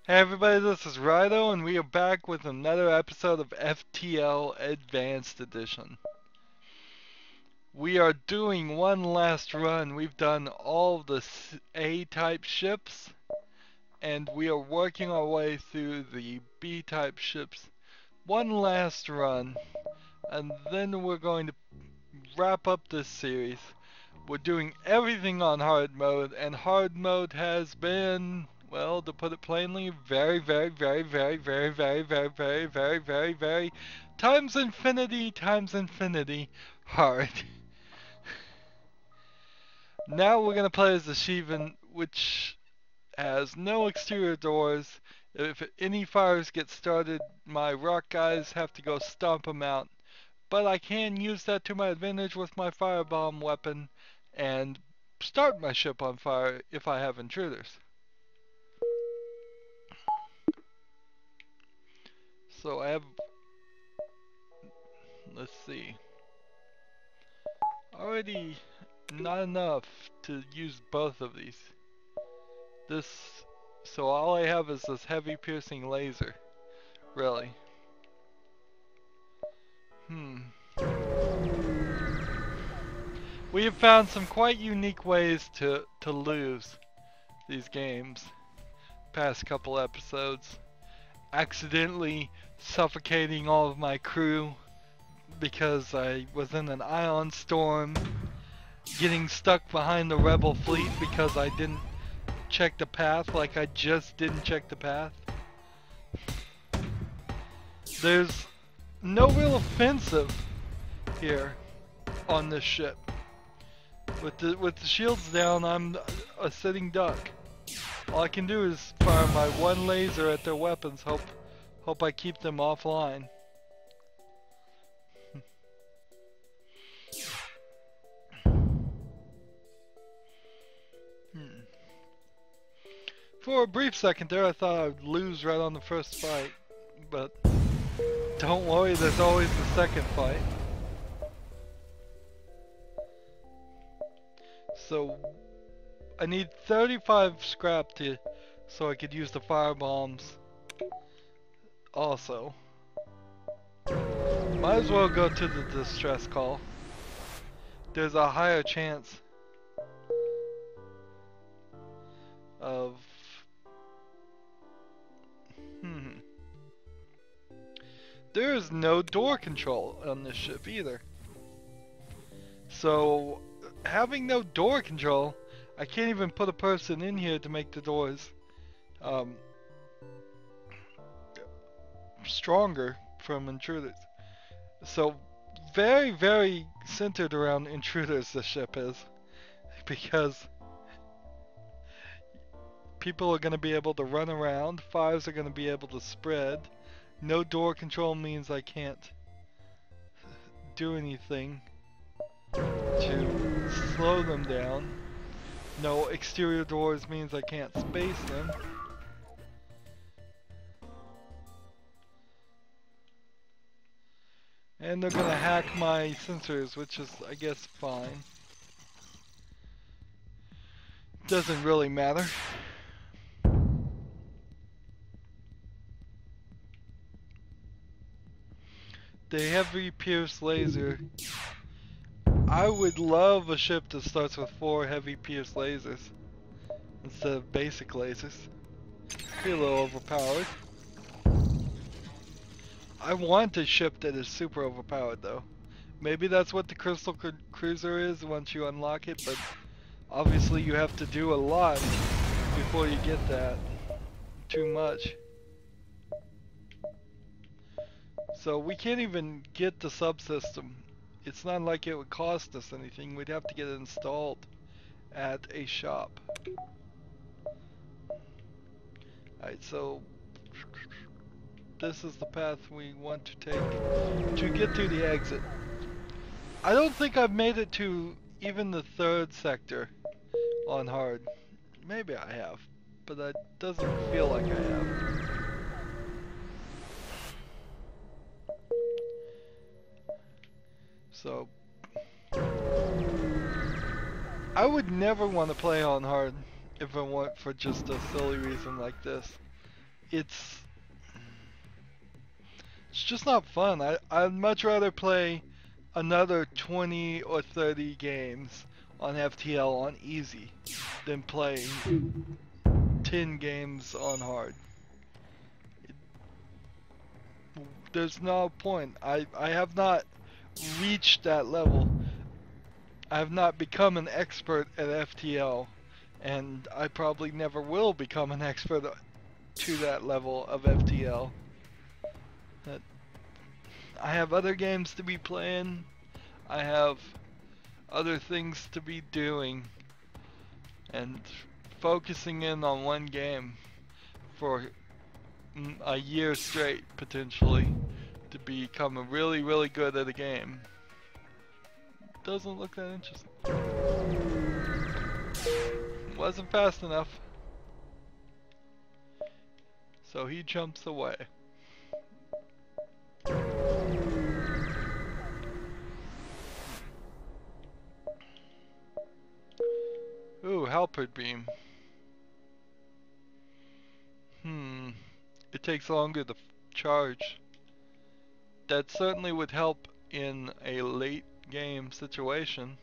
Hey everybody, this is Rydo, and we are back with another episode of FTL Advanced Edition. We are doing one last run. We've done all of the A-type ships, and we are working our way through the B-type ships. One last run, and then we're going to wrap up this series. We're doing everything on hard mode, and hard mode has been, well, to put it plainly, very times infinity hard. Now we're gonna play as the Shivan, which has no exterior doors. If any fires get started, my rock guys have to go stomp them out. But I can use that to my advantage with my firebomb weapon and start my ship on fire if I have intruders. So I have, let's see, already not enough to use both of these. So all I have is this heavy piercing laser, really. We have found some quite unique ways to lose these games. Past couple episodes. Accidentally suffocating all of my crew because I was in an ion storm, getting stuck behind the rebel fleet because I didn't check the path, like I just didn't check the path. There's no real offensive here on this ship. With the shields down, I'm a sitting duck. All I can do is fire my one laser at their weapons, hope I keep them offline. For a brief second there, I thought I would lose right on the first fight, but don't worry, there's always the second fight. So I need 35 scrap so I could use the fire bombs also. Might as well go to the distress call. There's a higher chance of There is no door control on this ship either. So having no door control, I can't even put a person in here to make the doors stronger from intruders. So very centered around intruders, the ship is, because people are going to be able to run around, fires are going to be able to spread. No door control means I can't do anything to slow them down. No exterior doors means I can't space them. And they're gonna hack my sensors, which is, I guess, fine. Doesn't really matter. The heavy pierce laser. I would love a ship that starts with 4 heavy pierce lasers instead of basic lasers. Be a little overpowered. I want a ship that is super overpowered though. Maybe that's what the Crystal Cruiser is once you unlock it, but obviously you have to do a lot before you get that. Too much. So we can't even get the subsystem. It's not like it would cost us anything. We'd have to get it installed at a shop. Alright, so this is the path we want to take to get to the exit. I don't think I've made it to even the 3rd sector on hard. Maybe I have, but that doesn't feel like I have. So I would never want to play on hard if it weren't for just a silly reason like this. it's just not fun. I'd much rather play another 20 or 30 games on FTL on easy than play 10 games on hard. There's no point. I have not reached that level. I have not become an expert at FTL, and I probably never will become an expert to that level of FTL. I have other games to be playing. I have other things to be doing, and focusing in on one game for a year straight, potentially, to become really, really good at a game doesn't look that interesting. Wasn't fast enough. So he jumps away. Ooh, halberd beam. It takes longer to charge. That certainly would help in a late game situation.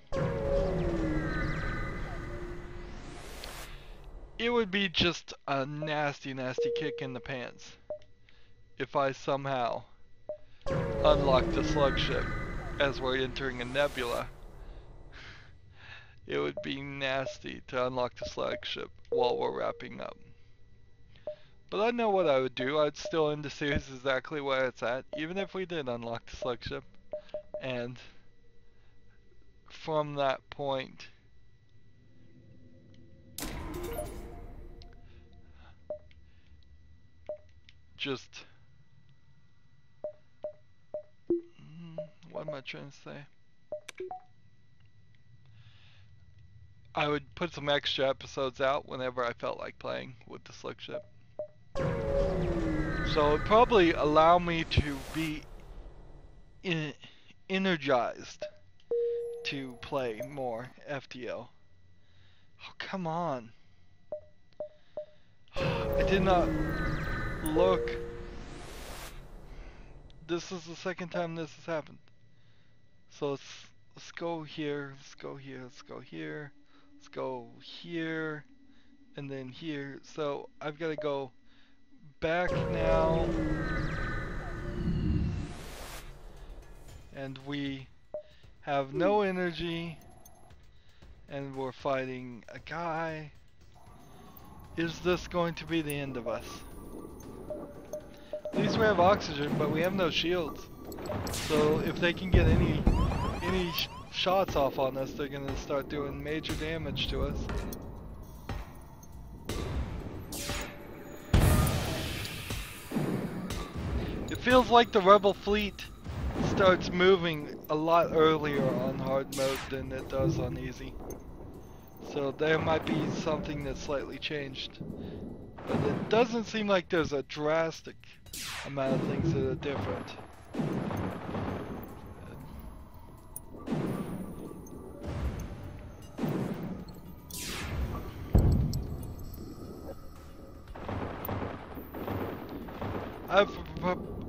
It would be just a nasty, nasty kick in the pants if I somehow unlocked the slug ship as we're entering a nebula. It would be nasty to unlock the slug ship while we're wrapping up. But I know what I would do. I'd still end the series exactly where it's at, even if we did unlock the slug ship. And from that point, just what am I trying to say? I would put some extra episodes out whenever I felt like playing with the slug ship. So it'd probably allow me to be energized to play more FTL. Oh, come on. I did not look. This is the second time this has happened. So let's go here, let's go here, let's go here, let's go here, and then here. So I've got to go back now. And we have no energy, and we're fighting a guy. Is this going to be the end of us? At least we have oxygen, but we have no shields. So if they can get any shots off on us, they're gonna start doing major damage to us. It feels like the Rebel fleet starts moving a lot earlier on hard mode than it does on easy. So there might be something that's slightly changed. But it doesn't seem like there's a drastic amount of things that are different.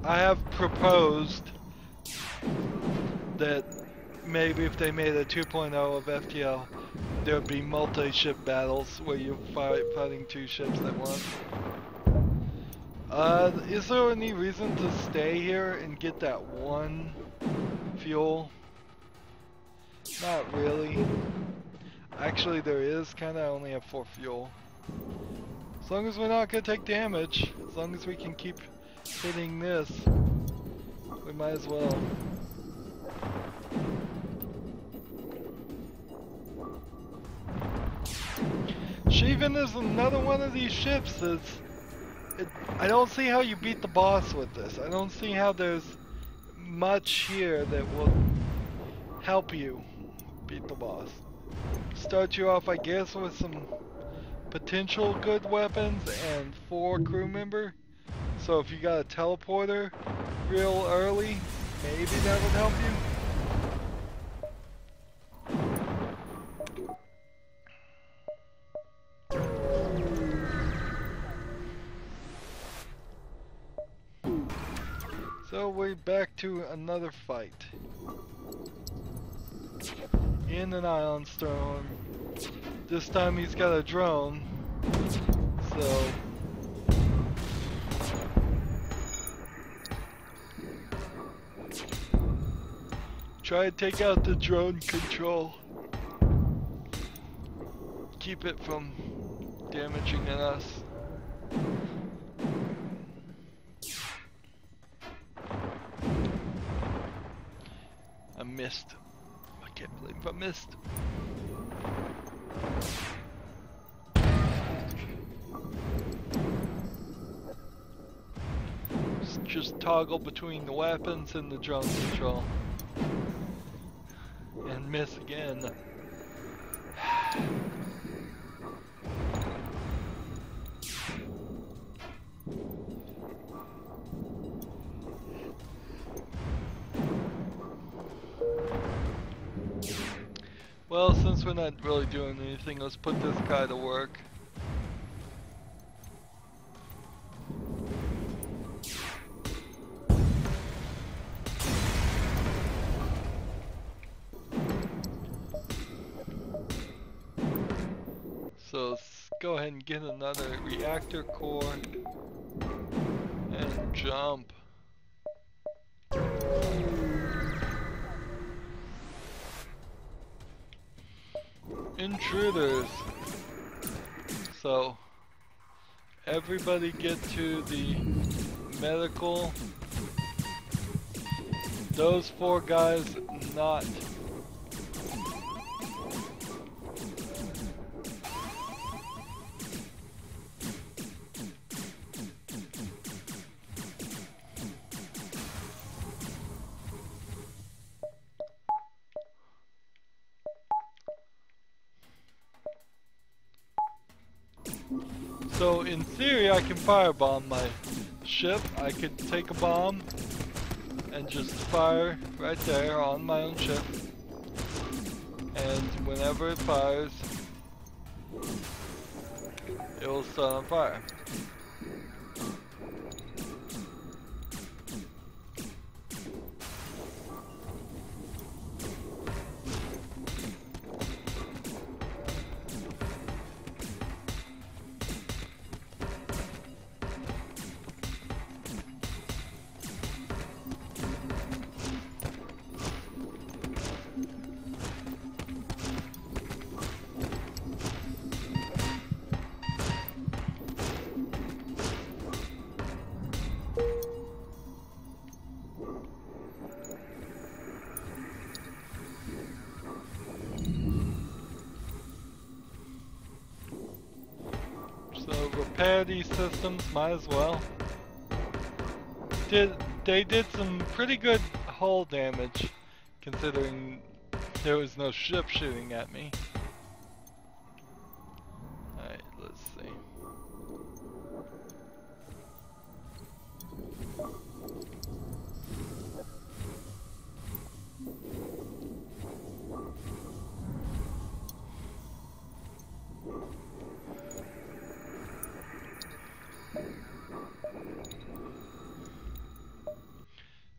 I have proposed that maybe if they made a 2.0 of FTL, there would be multi-ship battles where you're fighting two ships at once. Is there any reason to stay here and get that one fuel? Not really. Actually, there is. Kinda only have 4 fuel. As long as we're not gonna take damage, as long as we can keep hitting this, we might as well. Shivan is another one of these ships that's... I don't see how you beat the boss with this. I don't see how there's much here that will help you beat the boss. Start you off, I guess, with some potential good weapons and 4 crew member. So if you got a teleporter real early, maybe that would help you. So we're back to another fight. In an ion storm. This time he's got a drone. So try to take out the drone control. Keep it from damaging us. I missed. I can't believe I missed. Just toggle between the weapons and the drone control. And miss again. Well, since we're not really doing anything, let's put this guy to work. So let's go ahead and get another reactor core and jump. Intruders. So everybody get to the medical. Those 4 guys not. So in theory I can firebomb my ship. I could take a bomb and just fire right there on my own ship. And whenever it fires, it will start on fire. Repair these systems, might as well. They did some pretty good hull damage, considering there was no ship shooting at me. Alright, let's see.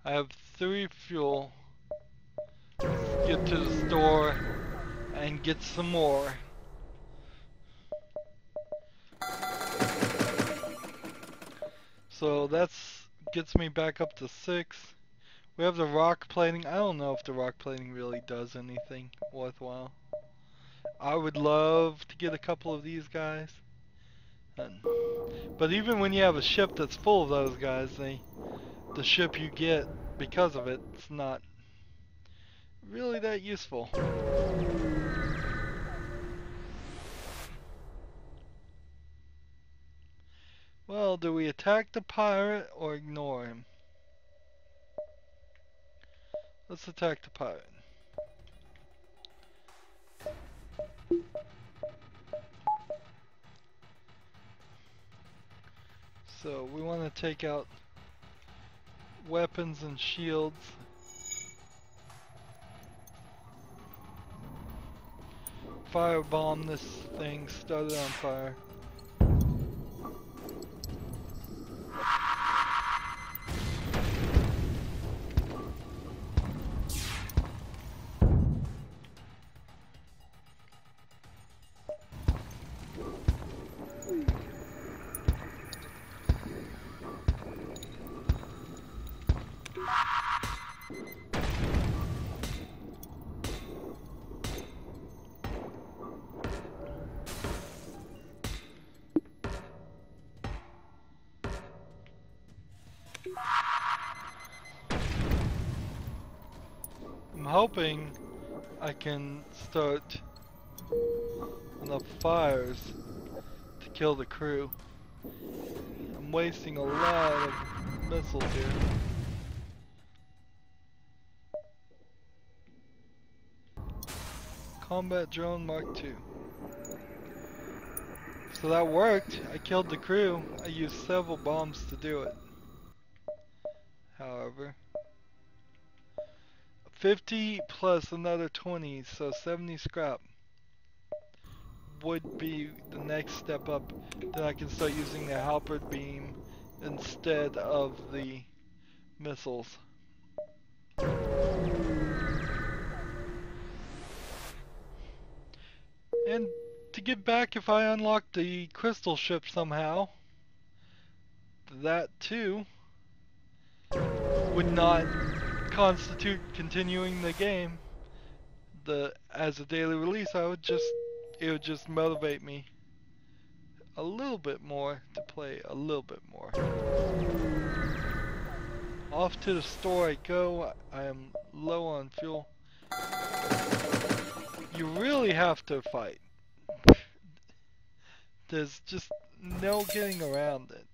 I have 3 fuel. Let's get to the store and get some more. So that's gets me back up to 6. We have the rock plating. I don't know if the rock plating really does anything worthwhile. I would love to get a couple of these guys. But even when you have a ship that's full of those guys, the ship you get because of it's not really that useful. Well, do we attack the pirate or ignore him? Let's attack the pirate. So we want to take out weapons and shields. Firebomb this thing, start it on fire. hoping I can start enough fires to kill the crew. I'm wasting a lot of missiles here. Combat drone Mark II. So that worked. I killed the crew. I used several bombs to do it. However, 50 plus another 20, so 70 scrap would be the next step up. Then I can start using the halberd beam instead of the missiles. And to get back, if I unlock the crystal ship somehow, that too would not constitute continuing the game as a daily release. It would just motivate me a little bit more to play a little bit more. Off to the store I go. I am low on fuel. You really have to fight. There's just no getting around it.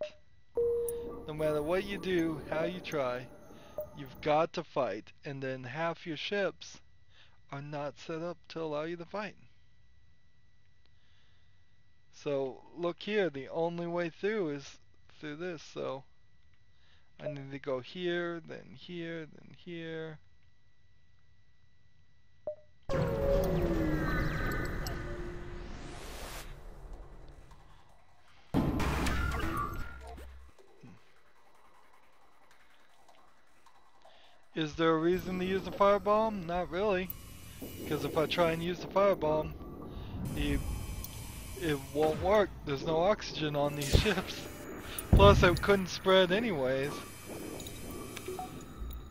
No matter what you do, how you try, you've got to fight, and then half your ships are not set up to allow you to fight. So look here, the only way through is through this, so I need to go here, then here, then here. Is there a reason to use the firebomb? Not really. Because if I try and use the firebomb, it won't work. There's no oxygen on these ships. Plus, it couldn't spread anyways.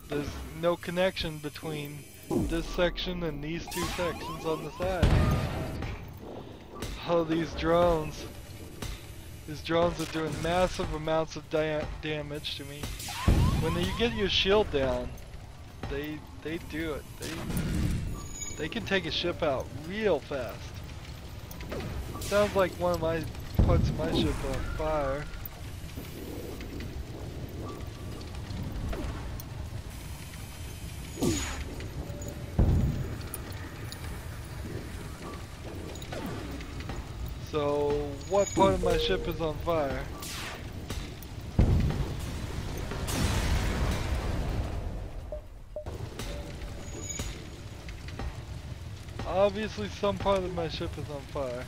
There's no connection between this section and these two sections on the side. Oh, these drones. These drones are doing massive amounts of damage to me. When you get your shield down, they do it. They can take a ship out real fast. Sounds like one of my parts of my ship on fire. So, what part of my ship is on fire? Obviously some part of my ship is on fire.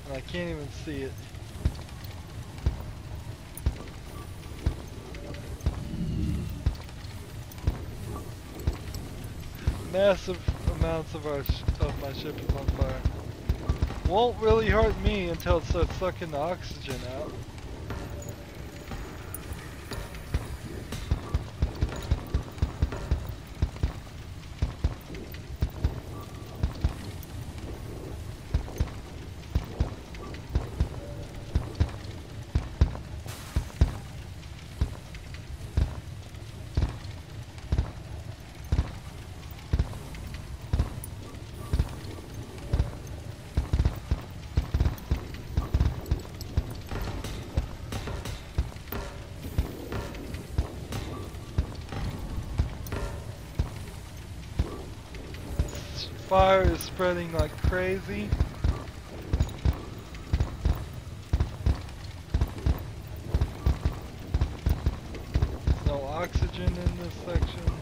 And I can't even see it. Massive amounts of my ship is on fire. Won't really hurt me until it starts sucking the oxygen out. Fire is spreading like crazy. There's no oxygen in this section.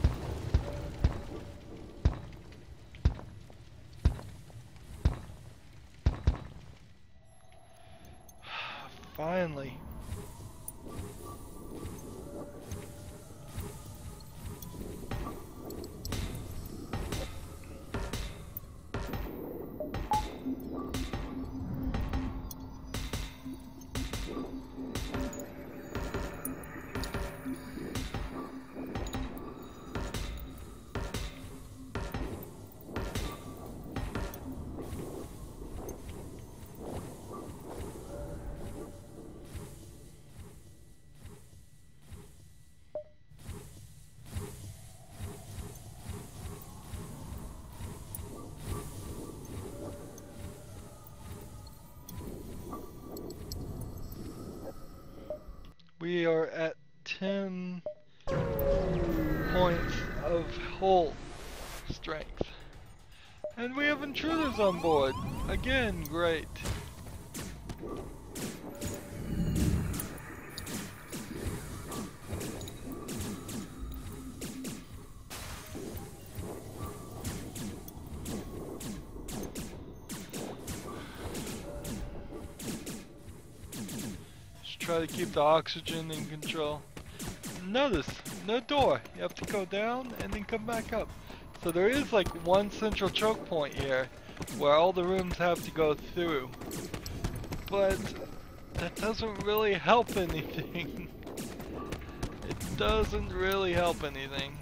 Finally. we are at 10 points of hull strength. And we have intruders on board. Again, great. Try to keep the oxygen in control. Notice, no door. You have to go down and then come back up. So there is like one central choke point here where all the rooms have to go through. But that doesn't really help anything. It doesn't really help anything.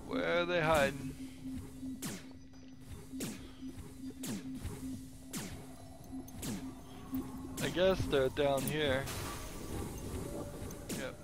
Where are they hiding? I guess they're down here. Yep.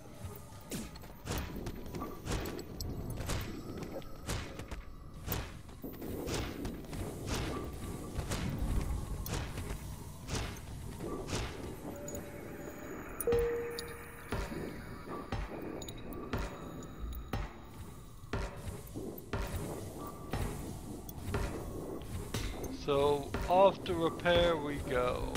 So off to repair we go.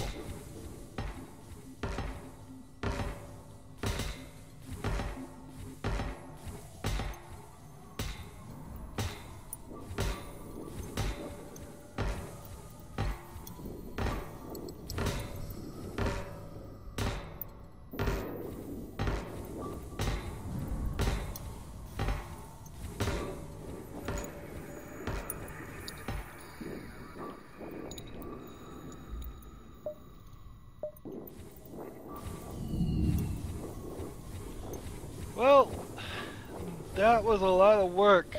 Well, that was a lot of work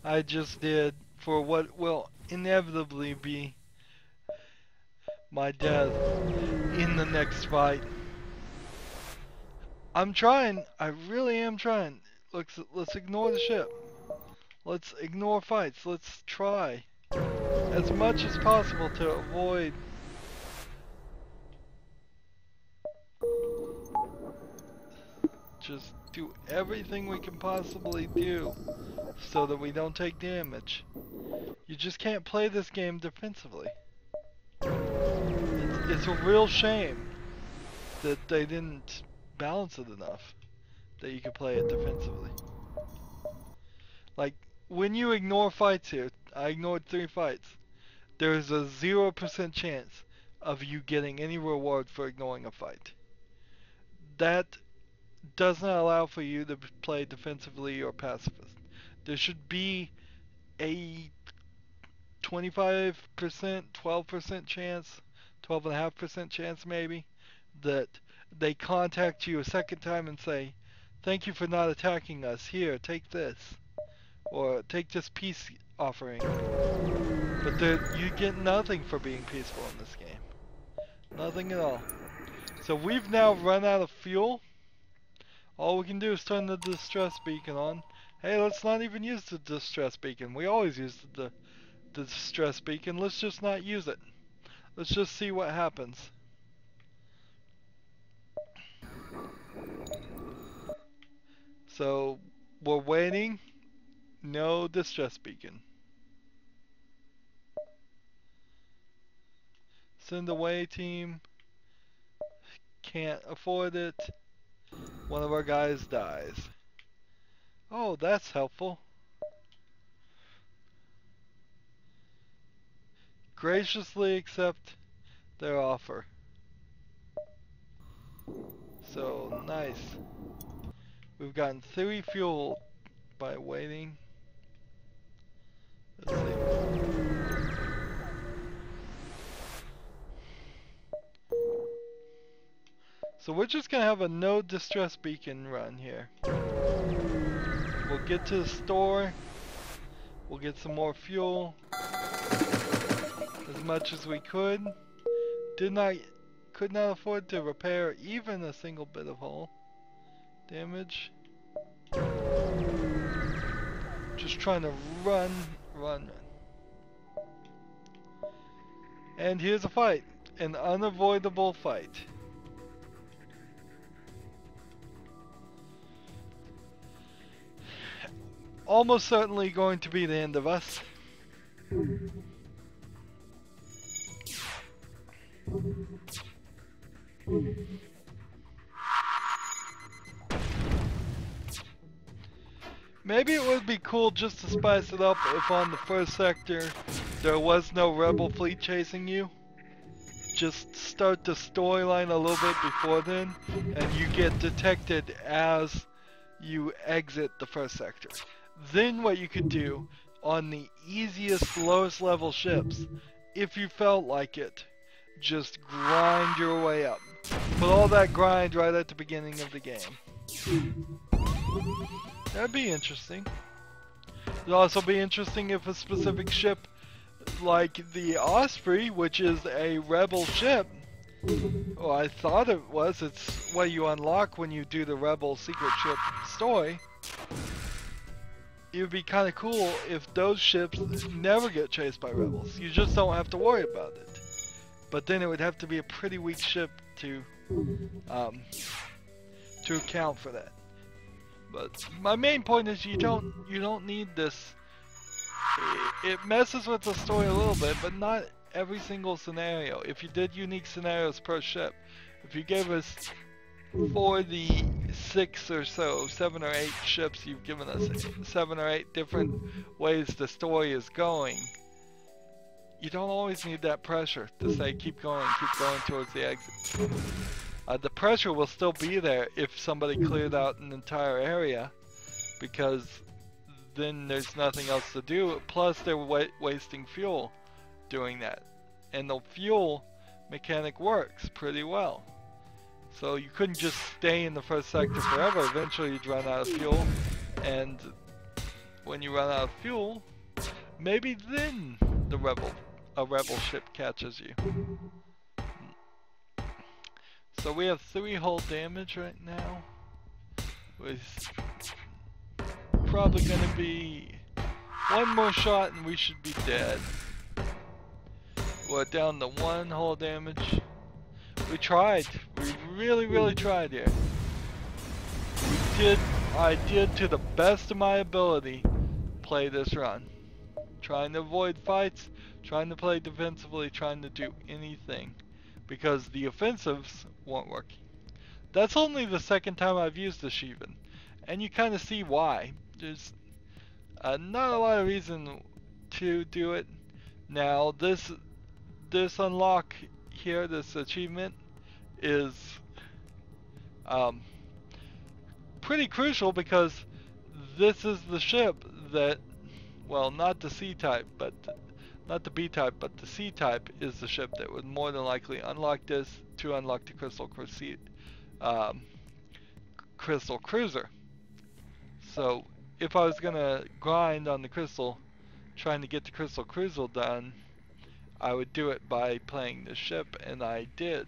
I just did for what will inevitably be my death in the next fight. I'm trying, I really am trying. Let's ignore the ship. Let's ignore fights. Let's try as much as possible to avoid just do everything we can possibly do so that we don't take damage. You just can't play this game defensively. It's a real shame that they didn't balance it enough that you could play it defensively. Like, when you ignore fights here, I ignored 3 fights, there's a 0% chance of you getting any reward for ignoring a fight. That does not allow for you to play defensively or pacifist. There should be a 25%, 12% chance, 12.5% chance maybe, that they contact you a second time and say, thank you for not attacking us, here, take this, or take this peace offering. But you get nothing for being peaceful in this game. Nothing at all. So we've now run out of fuel. All we can do is turn the distress beacon on. Hey, let's not even use the distress beacon. We always use the distress beacon. Let's just not use it. Let's just see what happens. So, we're waiting. No distress beacon. Send away team. Can't afford it. One of our guys dies. Oh, that's helpful. Graciously accept their offer. So, nice. We've gotten 3 fuel by waiting. Let's see. So we're just gonna have a no distress beacon run here. We'll get to the store. We'll get some more fuel. As much as we could. Could not afford to repair even a single bit of hull. damage. Just trying to run. And here's a fight. An unavoidable fight. Almost certainly going to be the end of us. Maybe it would be cool just to spice it up if on the first sector there was no rebel fleet chasing you. Just start the storyline a little bit before then, and you get detected as you exit the first sector. Then what you could do on the easiest, lowest level ships, if you felt like it, just grind your way up. Put all that grind right at the beginning of the game. That'd be interesting. It'd also be interesting if a specific ship like the Osprey, which is a rebel ship, well, I thought it was, it's what you unlock when you do the rebel secret ship story. It would be kind of cool if those ships never get chased by rebels. You just don't have to worry about it. But then it would have to be a pretty weak ship to account for that. But my main point is you don't need this. It messes with the story a little bit, but not every single scenario. If you did unique scenarios per ship, if you gave us, for the 6 or so, 7 or 8 ships you've given us, 7 or 8 different ways the story is going, you don't always need that pressure to say keep going towards the exit. The pressure will still be there if somebody cleared out an entire area, because then there's nothing else to do, plus they're wasting fuel doing that. And the fuel mechanic works pretty well. So you couldn't just stay in the first sector forever. Eventually you'd run out of fuel, and when you run out of fuel, maybe then a rebel ship catches you. So we have 3 hull damage right now. With probably gonna be one more shot and we should be dead. We're down to 1 hull damage. We tried. We really tried here. I did to the best of my ability play this run. Trying to avoid fights, trying to play defensively, trying to do anything. Because the offensives weren't working. That's only the second time I've used the Shivan. And you kind of see why. There's not a lot of reason to do it. Now this unlock here, this achievement, is pretty crucial because this is the ship that, well, not the C-type, but not the B-type, but the C-type is the ship that would more than likely unlock this to unlock the Crystal Cruiser. So if I was gonna grind on the Crystal, trying to get the Crystal Cruiser done, I would do it by playing the ship, and I did.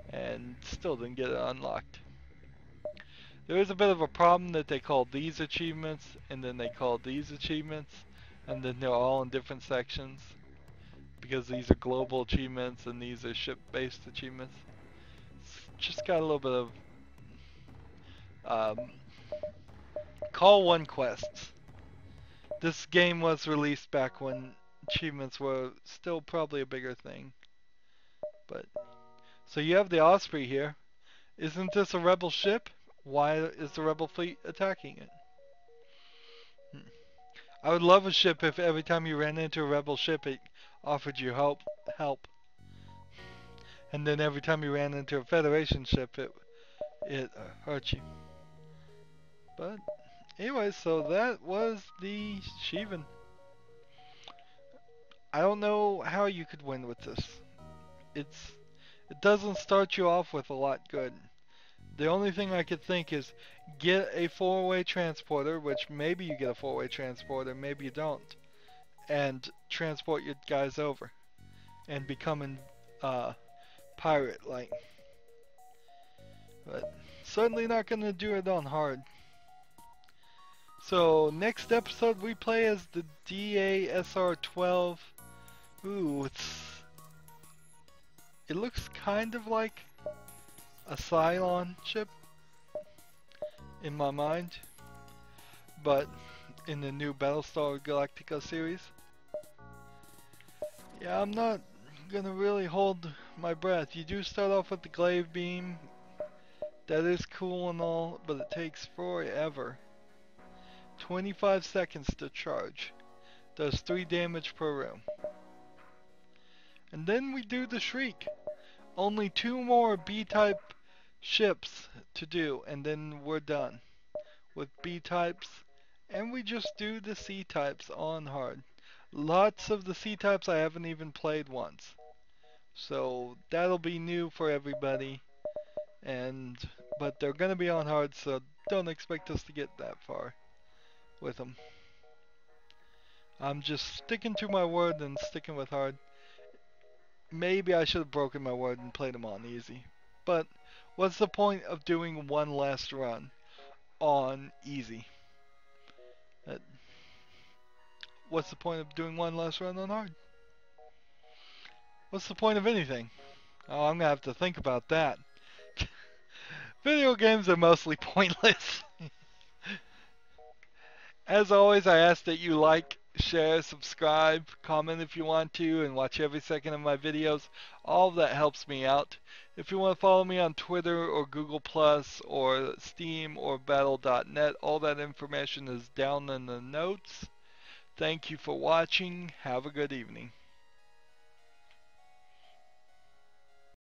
And still didn't get it unlocked. There is a bit of a problem that they call these achievements, and then they call these achievements, and then they're all in different sections, because these are global achievements and these are ship-based achievements. It's just got a little bit of call one quests. This game was released back when achievements were still probably a bigger thing. But so you have the Osprey here. Isn't this a rebel ship? Why is the rebel fleet attacking it? I would love a ship if every time you ran into a rebel ship it offered you help. And then every time you ran into a Federation ship it hurt you. But anyway, so that was the Shivan. I don't know how you could win with this. It doesn't start you off with a lot good. The only thing I could think is get a 4-way transporter, which maybe you get a 4-way transporter, maybe you don't, and transport your guys over and become pirate-like. But certainly not gonna do it on hard. So next episode we play as the DASR-12. Ooh, it looks kind of like a Cylon ship in my mind, but in the new Battlestar Galactica series. Yeah, I'm not gonna really hold my breath. You do start off with the glaive beam. That is cool and all, but it takes forever. 25 seconds to charge. Does 3 damage per room. And then we do the Shriek. Only 2 more B-type ships to do, and then we're done with B-types. And we just do the C-types on hard. Lots of the C-types I haven't even played once. So that'll be new for everybody. But they're gonna be on hard, so don't expect us to get that far with them. I'm just sticking to my word and sticking with hard. Maybe I should have broken my word and played them on easy. But what's the point of doing one last run on easy? What's the point of doing one last run on hard? What's the point of anything? Oh, I'm gonna have to think about that. Video games are mostly pointless. As always, I ask that you like, share, subscribe, comment if you want to, and watch every second of my videos. All of that helps me out. If you want to follow me on Twitter or Google Plus or Steam or Battle.net, all that information is down in the notes. Thank you for watching. Have a good evening.